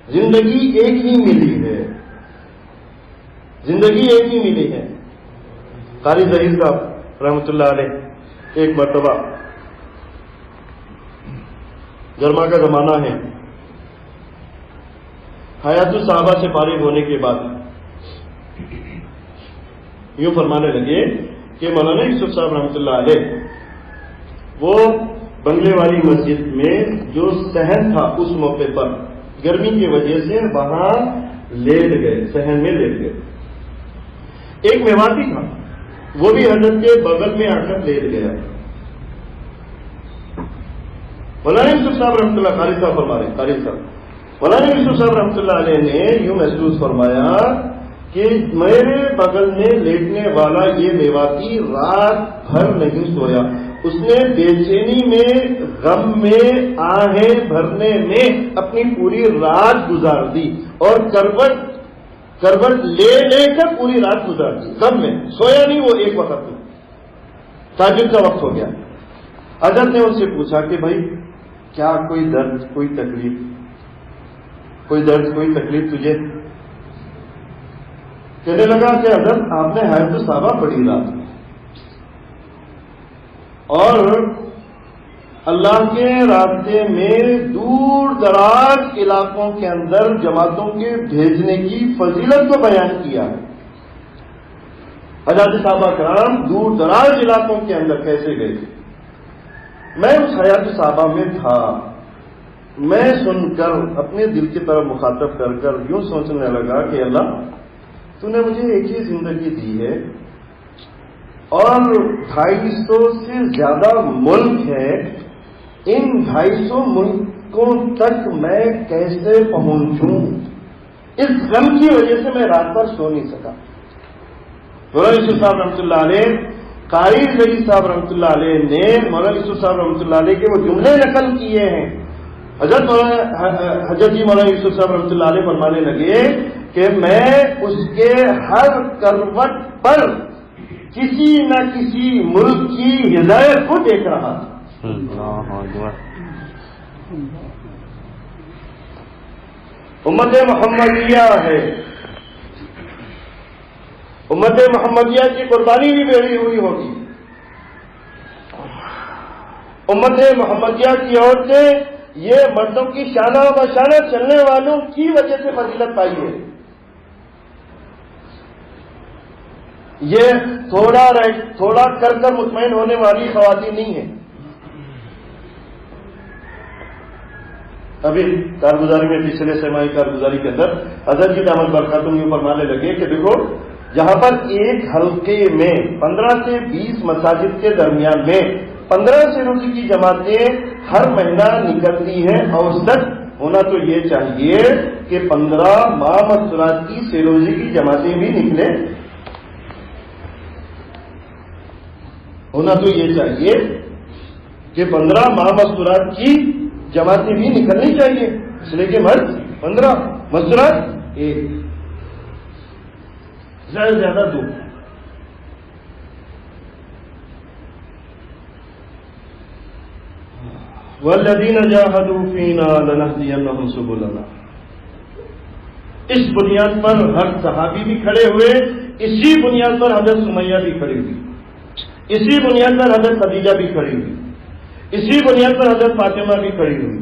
زندگی ایک ہی ملی ہے، زندگی ایک ہی ملی ہے. قاری ظہیر صاحب رحمۃ اللہ علیہ ایک مرتبہ، گرما کا زمانہ ہے، حیات الصحابہ سے فارغ ہونے کے بعد یوں فرمانے لگے کہ مولانا یوسف صاحب رحمۃ اللہ علیہ وہ بنگلے والی مسجد میں جو صحن تھا اس موقع پر گرمی کی وجہ سے وہاں لیٹ گئے، صحن میں لیٹ گئے. ایک میواتی تھا، وہ بھی حضرت کے بغل میں آ کر لیٹ گیا. مولانا یوسف صاحب رحمۃ اللہ خالد صاحب فرما رہے، خالد صاحب مولانا یوسف صاحب رحمۃ اللہ علیہ نے یوں محسوس فرمایا کہ میرے بغل میں لیٹنے والا یہ میواتی رات بھر نہیں سویا. اس نے بے چینی میں، غم میں، آہیں بھرنے میں اپنی پوری رات گزار دی اور کروٹ لے لے کر پوری رات گزار دی. غم میں سویا نہیں، وہ ایک وقت میں تہجد کا وقت ہو گیا. حضرت نے ان سے پوچھا کہ بھائی کیا کوئی درد، کوئی تکلیف، کوئی درد، کوئی تکلیف تجھے؟ کہنے لگا کہ حضرت آپ نے حیات الصحابہ پڑھی رات میں، اور اللہ کے راستے میں دور دراز علاقوں کے اندر جماعتوں کے بھیجنے کی فضیلت کو بیان کیا ہے. حضرت صحابہ کرام دور دراز علاقوں کے اندر کیسے گئے تھے. میں اس حیات صحابہ میں تھا. میں سن کر اپنے دل کی طرف مخاطب کر کر یوں سوچنے لگا کہ اللہ تو نے مجھے ایک ہی زندگی دی ہے اور 250 سے زیادہ ملک ہے. ان 250 ملکوں تک میں کیسے پہنچوں؟ اس غم کی وجہ سے میں رات بھر سو نہیں سکا. مولانا یوسف صاحب رحمۃ اللہ علیہ، قاری ظہیر صاحب رحمۃ اللہ علیہ نے مولانا یوسف صاحب رحمۃ اللہ علیہ کے وہ جملے نقل کیے ہیں. حضرت جی مولانا یوسف صاحب رحمۃ اللہ علیہ فرمانے لگے کہ میں اس کے ہر کروٹ پر کسی نہ کسی ملک کی ہدایت کو دیکھ رہا تھا. امت محمدیہ ہے، امت محمدیہ کی قربانی بھی بڑھی ہوئی ہوگی. امت محمدیہ کی عورتیں یہ مردوں کی شانہ بشانہ چلنے والوں کی وجہ سے فضیلت پائی ہے. یہ تھوڑا کر مطمئن ہونے والی خواتین نہیں ہیں. ابھی کارگزاری میں پچھلے سرمائی کارگزاری کے اندر حضرت کی دامت برکاتوں کے اوپر مانے لگے کہ دیکھو جہاں پر ایک حلقے میں 15 سے 20 مساجد کے درمیان میں 15 سے روزی کی جماعتیں ہر مہینہ نکلتی ہیں، اوسط ہونا تو یہ چاہیے کہ 15 ماہ مسورات کی سیروزی کی جماعتیں بھی نکلے. ہونا تو یہ چاہیے کہ 15 ماہ مسورات کی جماعتیں بھی نکلنی چاہیے. اس لیے کہ مرد 15 مسورات ایک زیادہ سے زیادہ 2. والذین جاہدوا فینا لنہدینہم سبلنا. اس بنیاد پر ہر صحابی بھی کھڑے ہوئے، اسی بنیاد پر حضرت سمیہ بھی کھڑی ہوئی، اسی بنیاد پر حضرت خدیجہ بھی کھڑی ہوئی، اسی بنیاد پر حضرت فاطمہ بھی کھڑی ہوئی،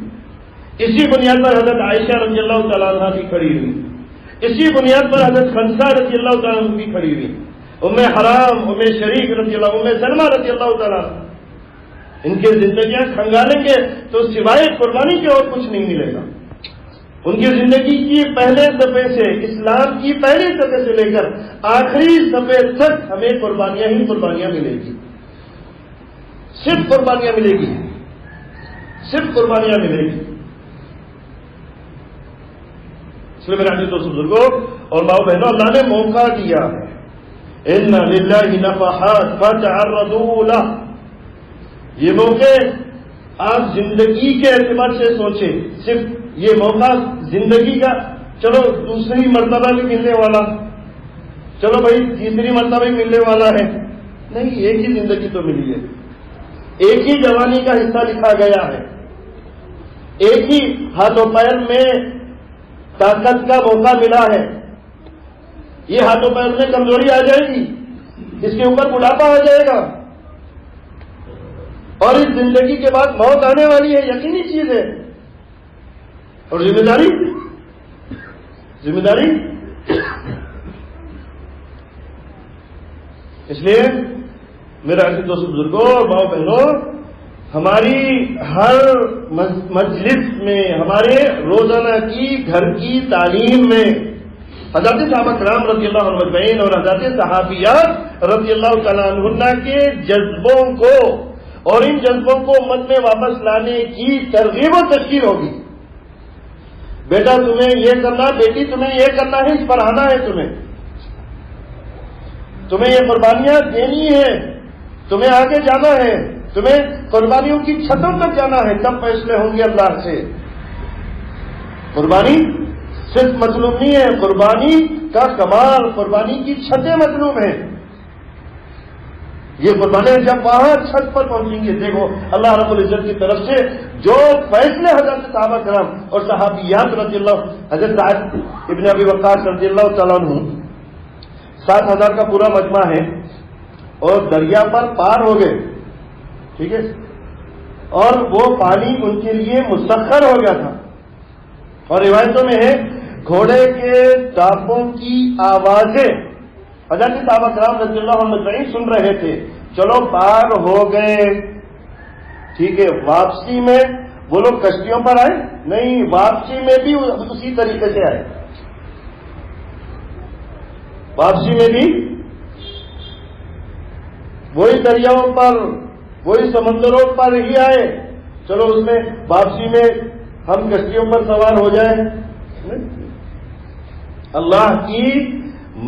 اسی بنیاد پر حضرت عائشہ رضی اللہ تعالیٰ عنہ بھی کھڑی ہوئی، اسی بنیاد پر حضرت خنسہ رضی اللہ تعالیٰ عنہ بھی کھڑی ہوئی، ام حرام، ام شریک رضی اللہ، ام سلمہ رضی اللہ تعالیٰ عنہ. ان کی زندگیاں کھنگالیں گے تو سوائے قربانی کے اور کچھ نہیں ملے گا. ان کی زندگی کی پہلے صفحے سے، اسلام کی پہلے صفحے سے لے کر آخری صفحے تک ہمیں قربانیاں ہی قربانیاں ملے گی. صرف قربانیاں ملے گی، صرف قربانیاں ملے گی. اس لیے میرے عزیز دوست بزرگوں اور ماؤں بہنوں، اللہ نے موقع دیا ہے. ان للہ نفحات فتعرضوا لہ. یہ موقع آپ زندگی کے اعتبار سے سوچیں. صرف یہ موقع زندگی کا، چلو دوسری مرتبہ بھی ملنے والا، چلو بھائی تیسری مرتبہ بھی ملنے والا ہے، نہیں، ایک ہی زندگی تو ملی ہے، ایک ہی جوانی کا حصہ لکھا گیا ہے، ایک ہی ہاتھوں پیر میں طاقت کا موقع ملا ہے. یہ ہاتھوں پیر میں کمزوری آ جائے گی، اس کے اوپر بڑھاپا آ جائے گا، اور اس زندگی کے بعد موت آنے والی ہے، یقینی چیز ہے. اور ذمہ داری اس لیے میرا عزیز دوست بزرگوں اور ماؤں بہنوں، ہماری ہر مجلس میں، ہمارے روزانہ کی گھر کی تعلیم میں حضرت صحابہ کرام رضی اللہ عنہ اجمعین اور حضرت صحابیات رضی اللہ تعالیٰ عنہ کے جذبوں کو اور ان جذبوں کو امت میں واپس لانے کی ترغیب و تشکیل ہوگی. بیٹا تمہیں یہ کرنا، بیٹی تمہیں یہ کرنا ہے، اس پر آنا ہے، تمہیں یہ قربانیاں دینی ہے، تمہیں آگے جانا ہے، تمہیں قربانیوں کی چھتوں تک جانا ہے. تب فیصلے ہوں گے اللہ سے. قربانی صرف مطلوب نہیں ہے، قربانی کا کمال، قربانی کی چھتیں مطلوب ہیں. یہ قربانیاں جب وہاں چھت پر پہنچیں گے، دیکھو اللہ رب العزت کی طرف سے جو فیصلے حضرت صحابہ کرام اور صحابیات رضی اللہ، حضرت سعد ابن ابی وقاص رضی اللہ تعالیٰ عنہ 7,000 کا پورا مجمع ہے اور دریا پر پار ہو گئے، ٹھیک ہے، اور وہ پانی ان کے لیے مسخر ہو گیا تھا. اور روایتوں میں ہے گھوڑے کے ٹانپوں کی آوازیں حضرت صحابہ کرام رضی اللہ عنہ سن رہے تھے. چلو پار ہو گئے، ٹھیک ہے، واپسی میں وہ لوگ کشتیوں پر آئے نہیں، واپسی میں بھی اسی طریقے سے آئے، واپسی میں بھی وہی دریاؤں پر، وہی سمندروں پر ہی آئے. چلو اس میں واپسی میں ہم کشتیوں پر سوار ہو جائیں. اللہ کی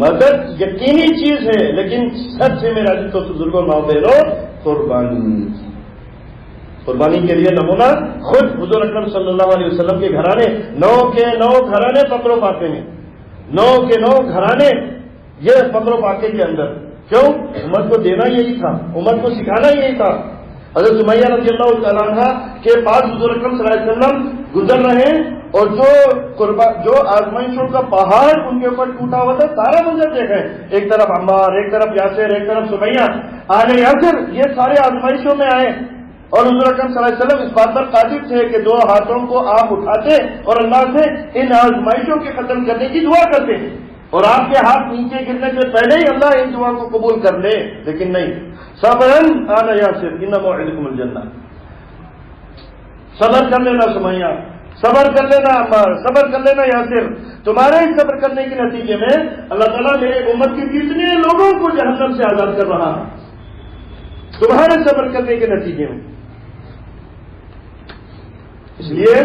مدد یقینی چیز ہے، لیکن سب سے میرا عزیز و بزرگوں ماؤں بہنوں، قربانی کے لیے نمونہ خود حضور اکرم صلی اللہ علیہ وسلم کے گھرانے، 9 کے 9 گھرانے فقر و فاقے میں، 9 کے 9 گھرانے یہ فقر و فاقے کے اندر. کیوں؟ امت کو دینا یہی تھا، امت کو سکھانا یہی تھا. حضرت سمیہ رضی اللہ تعالیٰ عنہ کے پاس حضور اکرم صلی اللہ علیہ وسلم گزر رہے ہیں اور جو آزمائشوں کا پہاڑ ان کے اوپر ٹوٹا ہوا تھا، سارا منظر دیکھیں، ایک طرف عمار، ایک طرف یاسر، ایک طرف سمیہ، آل یاسر، یہ سارے آزمائشوں میں آئے، اور حضور اکرم صلی اللہ علیہ وسلم اس بات پر قادر تھے کہ 2 ہاتھوں کو آپ اٹھاتے اور اللہ سے ان آزمائشوں کے ختم کرنے کی دعا کرتے، اور آپ کے ہاتھ نیچے گرنے سے پہلے ہی اللہ ان دعا کو قبول کر لے، لیکن نہیں، صبرن آل یاسر ان موعدکم الجنہ، صبر کر لینا سمیہ، صبر کر لینا عمار، صبر کر لینا یاسر، تمہارے صبر کرنے کے نتیجے میں اللہ تعالیٰ میرے امت کے کتنے لوگوں کو جہنم سے آزاد کر رہا ہے، تمہارے صبر کرنے کے نتیجے میں۔ اس لیے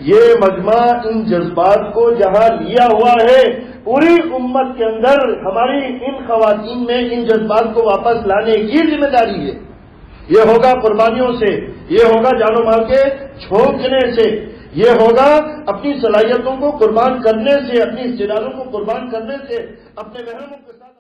یہ مجمع ان جذبات کو جہاں لیا ہوا ہے، پوری امت کے اندر ہماری ان خواتین میں ان جذبات کو واپس لانے کی ذمہ داری ہے۔ یہ ہوگا قربانیوں سے، یہ ہوگا جان و مال کے چھونکنے سے، یہ ہوگا اپنی صلاحیتوں کو قربان کرنے سے، اپنی استعدادوں کو قربان کرنے سے، اپنے محرموں کے ساتھ